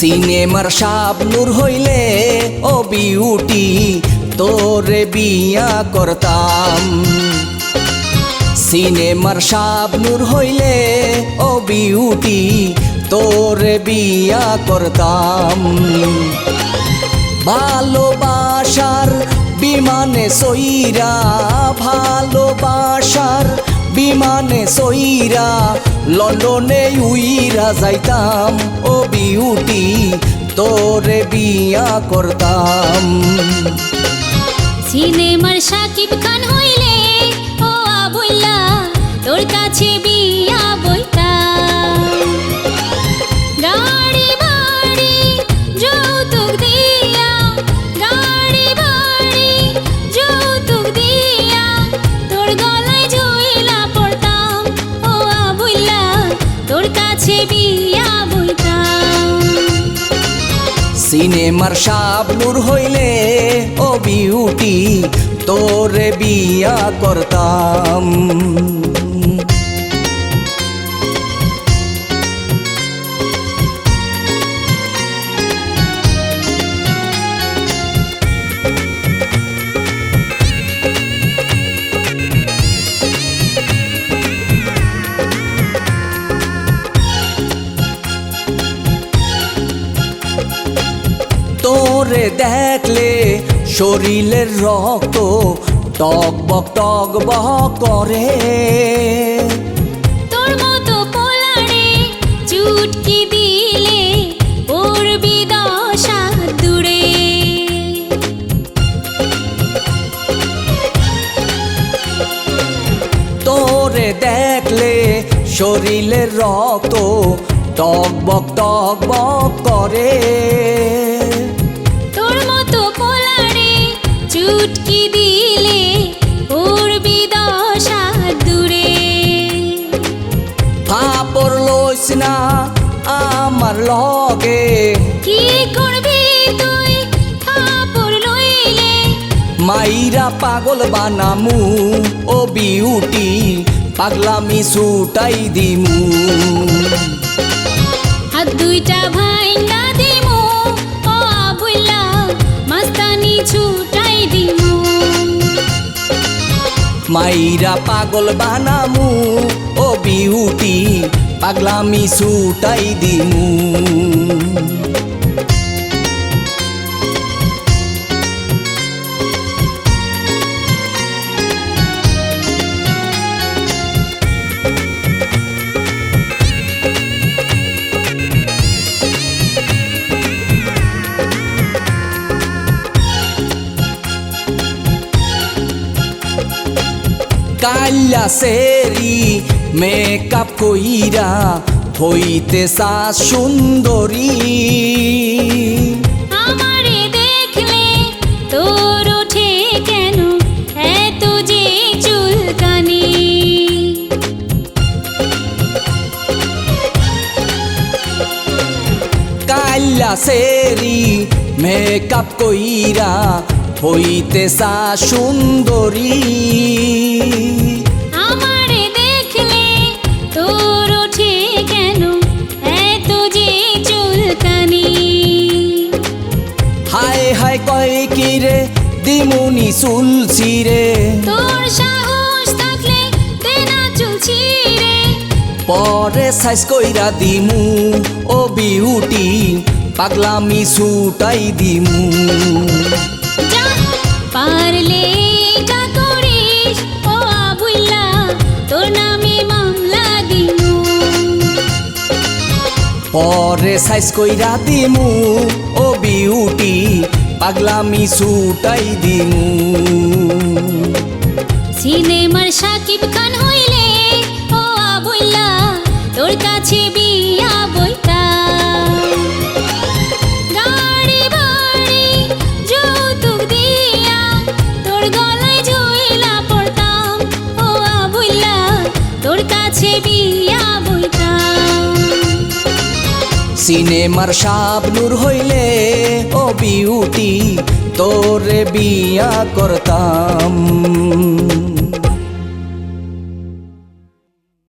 সিনেমার শাবনূর হইলে ও বিউটি তোরে বিয়া করতাম। সিনেমার শাবনূর হইলে ও বিউটি তোরে বিয়া করতাম। ভালোবাসার বিমানে সইরা, ভালোবাসার বিমানে সইরা লন্ডনে উইরা যাইতাম। ও বিউটি তোরে বিয়া করতাম। সিনেমার শাকিব খান হইলে ও আবুল্লা তোর কাছে বিয়া বইতাম। গাড়ি বাড়ি যৌতুক দিয়া, গাড়ি বাড়ি যৌতুক দিয়া তোর গলায় ঝুইলা পড়তাম। ও আবুল্লা তোর কাছে বিয়া বইতাম। সিনেমার শাবনূর হইলে ও বিউটি তোরে বিয়া করতাম। তোরে দেখলে শরীরের রক্ত টকবক টকবক করে। তোর মতো পোলারে চুটকি দিলে পড়বি 10 হাত দূরে। তোরে দেখলে শরীরের রক্ত টকবক টকবক করে। তোর মতো পোলারে চুটকি দিলে পড়বি 10 হাত দূরে। ফাপড় লইস না আমার লগে, কি করবি তুই ফাপড় লইলে? মাইরা পাগল বানামু। ও বিউটি পাগলামি ছুটাই দিমু। হাত দুইটা ভাইঙ্গা দিমু। ও আবুল্লা মাস্তানি ছুটাই দিমু। মাইরা পাগল বানামু। ও বিউটি পাগলামি ছুটাই দিমু। কাল্লা সেরি মেকআপ কইরা হইতে সা সুন্দরী। আমারে দেখলে তোর ওঠে কেন এত যে চুলকানি? কাল্লা সেরি মেকআপ কইরা হইতে সা সুন্দরী। আমারে দেখলে তোর ওঠে কেন এত যে চুলকানি? হায় হায় কয় কি রে দিমুনি চুল ছিঁড়ে। তোর সাহস থাকলে দে না চুল ছিঁড়ে। পরে সাইজ কইরা দিমু। ও বিউটি পাগলামি ছুটাই দিমু। যা পারলে এটা করিস। ও আবুল্লা তোর নামে মামলা দিমু। পরে সাইজ কইরা দিমু। ও বিউটি পাগলামি ছুটাই দিমু। সিনেমার শাকিব খান হইলে ও আবুল্লা তোর কাছে বিয়া বইতাম। গাড়ি বাড়ি যৌতুক দিয়া তোর গলায় ঝুইলা পড়তাম। ও আবুল্লা তোর কাছে বিয়া বইতাম। সিনেমার শাবনূর হইলে ও বিউটি তোরে বিয়া করতাম।